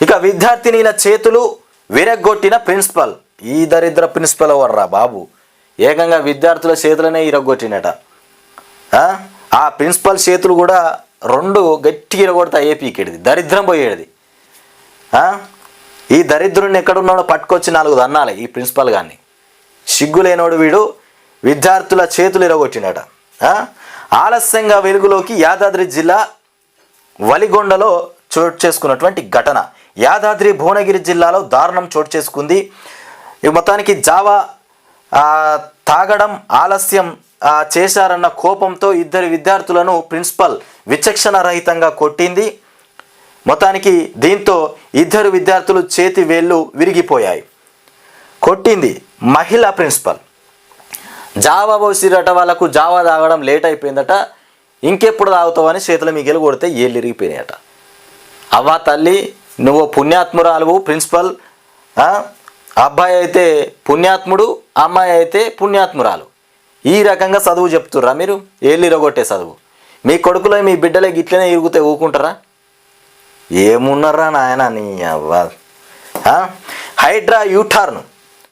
ఇక విద్యార్థినిల చేతులు విరగ్గొట్టిన ప్రిన్సిపల్. ఈ దరిద్ర ప్రిన్సిపల్ ఎవర్రా బాబు, ఏకంగా విద్యార్థుల చేతులనే ఇరగొట్టినట. ఆ ప్రిన్సిపల్ చేతులు కూడా రెండు గట్టిగా ఇరగొడతా ఏపీకిడిది, దరిద్రం పోయేది. ఈ దరిద్రుడిని ఎక్కడున్నాడో పట్టుకొచ్చి 4 దన్నాలి ఈ ప్రిన్సిపల్ గారిని. సిగ్గులేనోడు వీడు, విద్యార్థుల చేతులు ఇరగొట్టినట. ఆలస్యంగా వెలుగులోకి యాదాద్రి జిల్లా వలిగొండలో చోటు చేసుకున్నటువంటి ఘటన. యాదాద్రి భువనగిరి జిల్లాలో దారుణం చోటు చేసుకుంది. మొత్తానికి జావా తాగడం ఆలస్యం చేశారన్న కోపంతో 2 విద్యార్థులను ప్రిన్సిపల్ విచక్షణ రహితంగా కొట్టింది. మొత్తానికి దీంతో 2 విద్యార్థులు చేతి వేళ్ళు విరిగిపోయాయి. కొట్టింది మహిళా ప్రిన్సిపల్. జావా పోసిరట, వాళ్ళకు జావా తాగడం లేట్ అయిపోయిందట. ఇంకెప్పుడు తాగుతావని చేతుల మిగిలి కొడితే ఏళ్ళు విరిగిపోయినాయట. అవ్వా తల్లి, నువ్వు పుణ్యాత్మురాలు ప్రిన్సిపల్. అబ్బాయి అయితే పుణ్యాత్ముడు, అమ్మాయి అయితే పుణ్యాత్మురాలు. ఈ రకంగా చదువు చెప్తుర్రా మీరు? ఏళ్ళు ఇరగొట్టే చదువు. మీ కొడుకులో మీ బిడ్డలే గిట్లనే ఇరుగుతే ఊకుంటారా? ఏమున్నారా నాయన నీ అవ్వ. హైడ్రా యూటర్న్